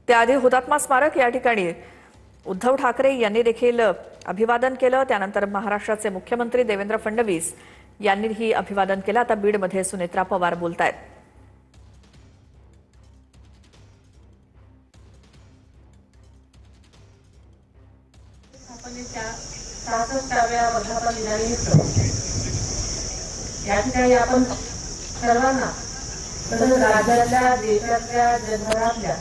त्याआधी हुतात्मा स्मारक या ठिकाणी उद्धव ठाकरे यांनी देखील अभिवादन केलं। त्यानंतर महाराष्ट्राचे मुख्यमंत्री देवेंद्र फडणवीस यांनीही अभिवादन केलं। आता बीडमध्ये सुनेत्रा पवार बोलतायत। या ठिकाणी आपण सर्वांना राज्यातल्या देशातल्या जगभरातल्या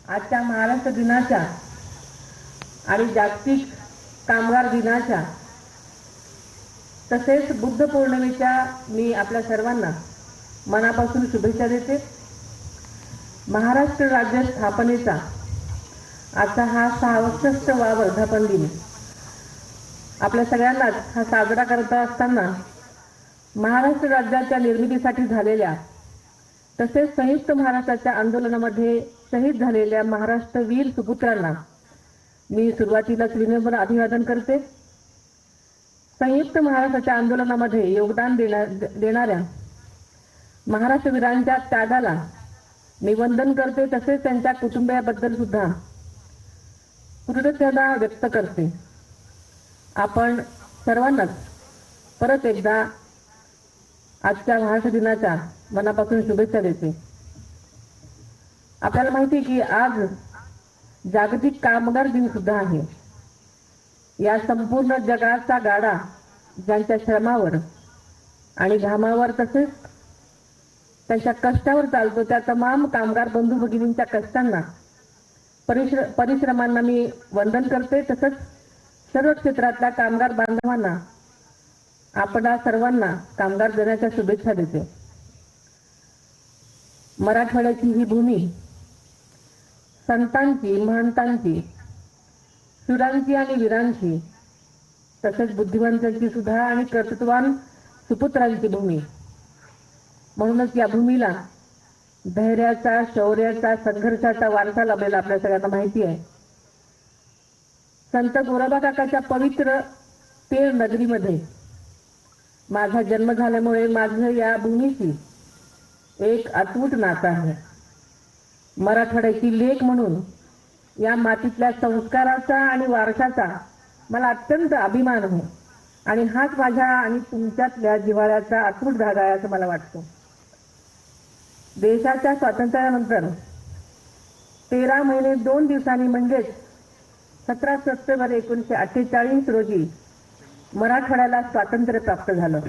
आजच्या महाराष्ट्र दिनाच्या आणि जागतिक कामगार दिनाच्या तसेच बुद्ध पौर्णिमेच्या मी आपल्या सर्वांना मनापासून शुभेच्छा देते। महाराष्ट्र राज्य स्थापनेचा आता हा 66वा वर्धापन दिन आपल्या सगळ्यांनाच हा साजरा करत असताना महाराष्ट्र राज्याच्या निर्मितीसाठी झालेल्या तसेच संयुक्त महाराष्ट्राच्या आंदोलनामध्ये शहीद झालेल्या महाराष्ट्र वीर सुपुत्रांना मी सुरुवातीलाच विनम्र अभिवादन करते। संयुक्त महाराष्ट्राच्या आंदोलनामध्ये योगदान देणाऱ्या महाराष्ट्र वीरांच्या त्यागाला मी वंदन करते, तसेच त्यांच्या कुटुंबियाबद्दल सुद्धा कृतज्ञता व्यक्त करते। आपण सर्वांनाच परत एकदा आजच्या महाराष्ट्र दिनाच्या मनापासून शुभेच्छा देते। आपल्याला माहिती की आज जागतिक कामगार दिन सुद्धा आहे। या संपूर्ण जगाचा गाडा ज्यांच्या श्रमावर आणि घामावर तसेच त्यांच्या कष्टावर चालतो त्या तमाम कामगार बंधू भगिनींच्या कष्टांना परिश्रमांना मी वंदन करते। तसंच सर्व क्षेत्रातल्या कामगार बांधवांना आपणा सर्वांना कामगार दिनाच्या शुभेच्छा देते। मराठवाड्याची ही भूमी संतांची, महंतांची, शूरांची आणि वीरांची तसेच बुद्धिवंतांची सुद्धा आणि कर्तृत्ववान सुपुत्रांची भूमी, म्हणूनच या भूमीला धैर्याचा, शौर्याचा, संघर्षाचा वारसा लाभलेला आपल्या सगळ्यांना माहिती आहे। संत गोरोबा काकाच्या पवित्र पेण नगरीमध्ये माझा जन्म झाल्यामुळे माझं या भूमीशी एक अतूट नातं आहे। मराठवाड्याची लेक म्हणून या मातीतल्या संस्काराचा आणि वारशाचा मला अत्यंत अभिमान आहे आणि हाच माझ्या आणि तुमच्यातल्या जिव्हाळ्याचा अतूट धागा आहे असं मला वाटतं। देशाच्या स्वातंत्र्यानंतर 13 महिने 2 दिवसांनी म्हणजेच 17 सप्टेंबर 1948 रोजी मराठवाड्याला स्वातंत्र्य प्राप्त झालं।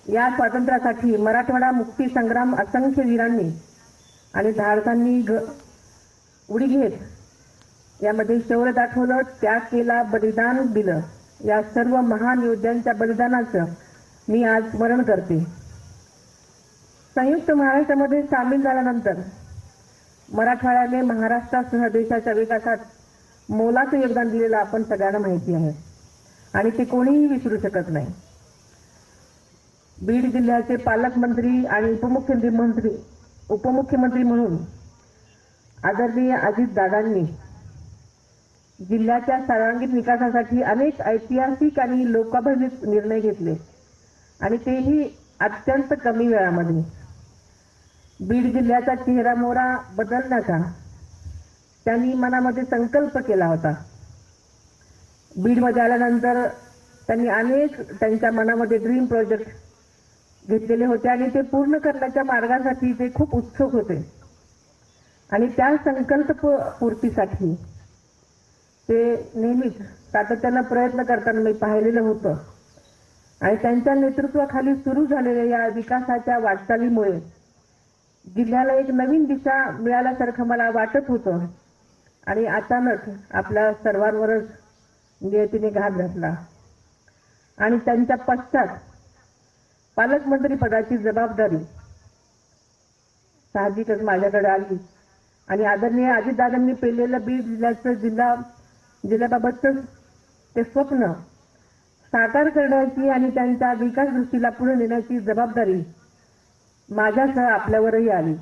या स्वातंत्र्यासाठी मराठवाडा मुक्ती संग्राम असंख्य वीरांनी आणि धाडसांनी उडी घेत यामध्ये शौर्य दाखवलं, त्याग केला, बलिदान दिलं। या सर्व महान योद्ध्यांच्या बलिदानाचं मी आज स्मरण करते। संयुक्त महाराष्ट्रामध्ये सामील झाल्यानंतर मराठवाड्याने महाराष्ट्रासह देशाच्या विकासात मोलाचं योगदान दिलेलं आपण सगळ्यांना माहिती आहे आणि ते कोणीही विसरू शकत नाही। बीड जिल्ह्याचे पालकमंत्री आणि उपमुख्यमंत्री म्हणून आदरणीय अजितदादांनी जिल्ह्याच्या सर्वांगीण विकासासाठी अनेक ऐतिहासिक आणि लोकाभिमुख निर्णय घेतले आणि तेही अत्यंत कमी वेळामध्ये। बीड जिल्ह्याचा चेहरामोहरा बदलण्याचा त्यांनी मनामध्ये संकल्प केला होता। बीडमध्ये आल्यानंतर त्यांनी अनेक त्यांच्या मनामध्ये ड्रीम प्रोजेक्ट घेतलेले होते आणि ते पूर्ण करण्याच्या मार्गासाठी ते खूप उत्सुक होते आणि त्या संकल्प पूर्तीसाठी ते नेहमीच सातत्यानं प्रयत्न करताना मी पाहिलेलं होतं आणि त्यांच्या नेतृत्वाखाली सुरू झालेल्या या विकासाच्या वाटचालीमुळे जिल्ह्याला एक नवीन दिशा मिळाल्यासारखं मला वाटत होतं आणि अचानक आपल्या सर्वांवरच नियतीने घात घातला आणि त्यांच्या पश्चात पालकमंत्री पदाची जबाबदारी साहजिकच माझ्याकडे आली आणि आदरणीय अजितदादांनी पेललेलं बीड जिल्ह्याचं जिल्ह्याबाबतचं ते स्वप्न साकार करण्याची आणि त्यांच्या विकास दृष्टीला पुढे नेण्याची जबाबदारी माझ्यासह आपल्यावरही आली।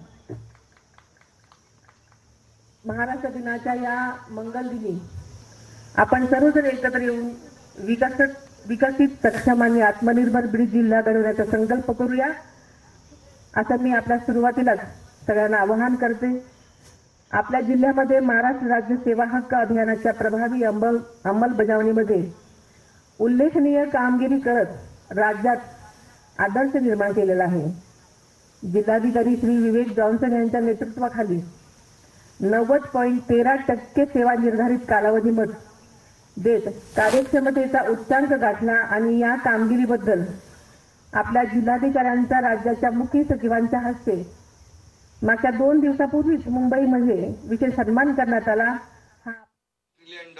महाराष्ट्र दिनाच्या या मंगल दिनी आपण सर्वजण एकत्र येऊन विकसित सक्षम आणि आत्मनिर्भर बीड जिल्हा घडवण्याचा संकल्प करूया असं मी आपल्या सुरुवातीलाच सगळ्यांना आवाहन करते. आपल्या जिल्ह्यामध्ये महाराष्ट्र राज्य सेवा हक्क अभियानाच्या प्रभावी अंमलबजावणीमध्ये उल्लेखनीय कामगिरी करत राज्यात आदर्श निर्माण केलेला आहे. जिल्हाधिकारी श्री विवेक जॉन्सन यांच्या नेतृत्वाखाली 90.13% सेवा निर्धारित कालावधीमध्ये देत कार्यक्षमतेचा उच्चांक गाठला आणि या कामगिरीबद्दल आपल्या जिल्हाधिकाऱ्यांचा राज्याच्या मुख्य सचिवांच्या हस्ते मागच्या 2 दिवसापूर्वीच मुंबईमध्ये विशेष सन्मान करण्यात आला. $1 trillion